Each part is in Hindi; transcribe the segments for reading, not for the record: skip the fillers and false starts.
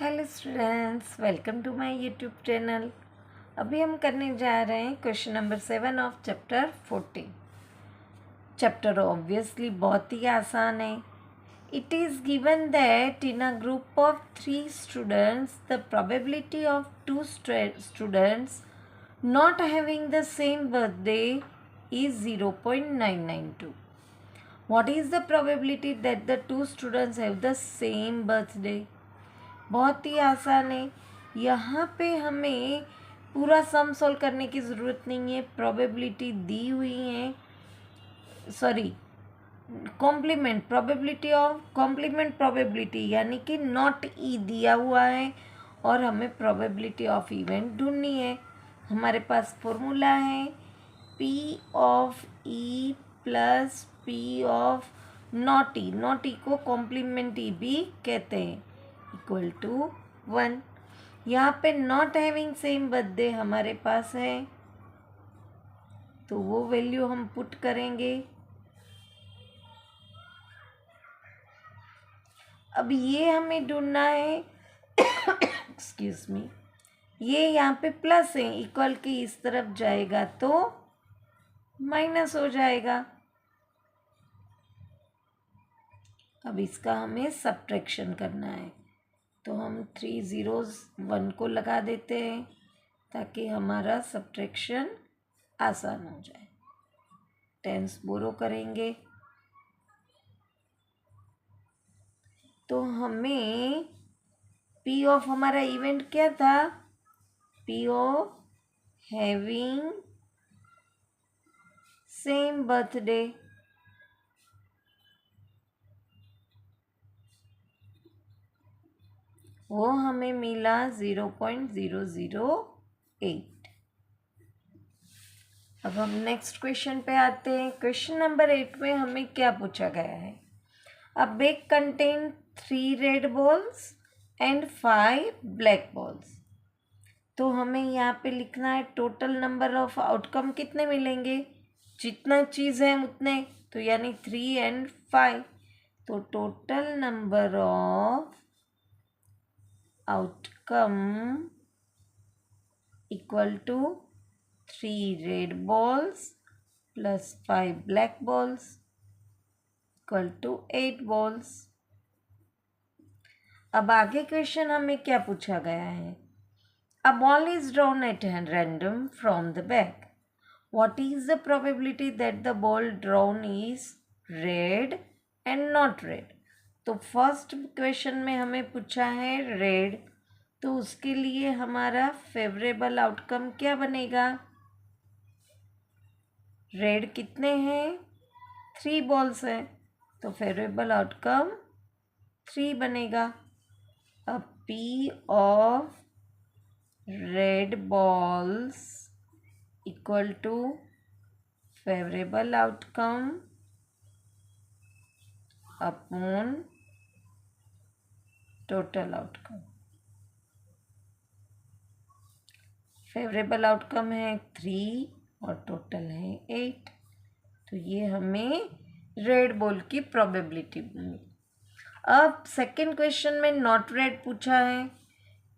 Hello students, welcome to my YouTube channel. अभी हम करने जा रहे हैं question number 7 of chapter 14। Chapter obviously बहुत ही आसान है। It is given that in a group of 3 students the probability of 2 students not having the same birthday is 0.992. What is the probability that the 2 students have the same birthday? बहुत ही आसान है। यहाँ पे हमें पूरा सम सॉल्व करने की ज़रूरत नहीं है, प्रोबेबिलिटी दी हुई है, sorry complement probability of complement probability यानी कि नॉट ई दिया हुआ है और हमें प्रोबेबिलिटी ऑफ इवेंट ढूंढनी है। हमारे पास फॉर्मूला है P of E plus P of not E को कॉम्प्लीमेंट ई भी कहते हैं, इक्वल टू 1। यहाँ पे नॉट हैविंग सेम बर्थडे हमारे पास है तो वो वैल्यू हम पुट करेंगे। अब ये हमें ढूंढना है एक्सक्यूज मी, ये यहाँ पे प्लस है, इक्वल के इस तरफ जाएगा तो माइनस हो जाएगा। अब इसका हमें सब्ट्रैक्शन करना है तो हम 3 zeros 1 को लगा देते हैं ताकि हमारा सब्ट्रैक्शन आसान हो जाए। टेंस बोरो करेंगे तो हमें पी ऑफ हमारा इवेंट क्या था, P of having same birthday, वो हमें मिला 0.008। अब हम नेक्स्ट क्वेश्चन पे आते हैं। क्वेश्चन नंबर 8 में हमें क्या पूछा गया है, अ bag contain 3 red balls and 5 black balls. तो हमें यहाँ पे लिखना है टोटल नंबर ऑफ आउटकम कितने मिलेंगे, जितना चीज़ है उतने, तो यानी 3 and 5। तो total number of outcome equal to 3 red balls plus 5 black balls equal to 8 balls. अब आगे क्वेश्चन हमें क्या पूछा गया है, a ball is drawn at random from the bag, what is the probability that the ball drawn is red and not red. तो फर्स्ट क्वेश्चन में हमें पूछा है रेड, तो उसके लिए हमारा फेवरेबल आउटकम क्या बनेगा, रेड कितने हैं, 3 बॉल्स हैं तो फेवरेबल आउटकम 3 बनेगा। अब P of red balls equal to favourable outcome upon total outcome. Favourable outcome है 3 और टोटल है 8, तो ये हमें रेड बॉल की प्रोबेबिलिटी मिली। अब सेकंड क्वेश्चन में नॉट रेड पूछा है,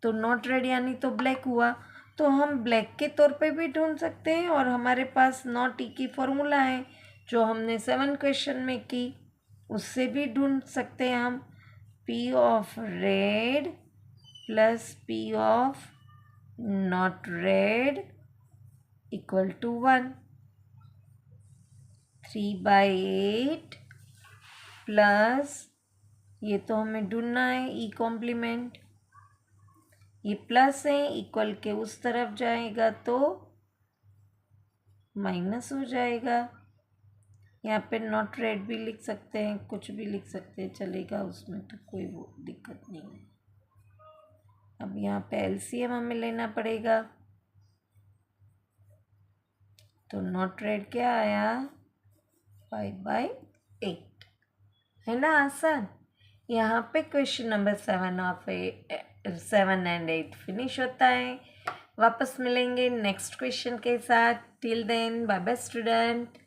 तो नॉट रेड यानी तो ब्लैक हुआ, तो हम ब्लैक के तौर पे भी ढूंढ सकते हैं और हमारे पास नॉट ई की फॉर्मूला है जो हमने 7 क्वेश्चन में की, उससे भी ढूंढ सकते हैं हम। P of red plus P of not red equal to 1, 3/8 plus ये तो हमें ढूंढना है ई कॉम्प्लीमेंट, ये प्लस है, इक्वल के उस तरफ जाएगा तो माइनस हो जाएगा। यहाँ पे नॉट रेड भी लिख सकते हैं, कुछ भी लिख सकते हैं, चलेगा, उसमें तो कोई वो दिक्कत नहीं है। अब यहाँ पे एलसीएम हमें लेना पड़ेगा, तो नॉट रेड क्या आया 5/8, है ना आसान। यहाँ पे क्वेश्चन नंबर 7 and 8 फिनिश होता है। वापस मिलेंगे नेक्स्ट क्वेश्चन के साथ। Till then bye bye student.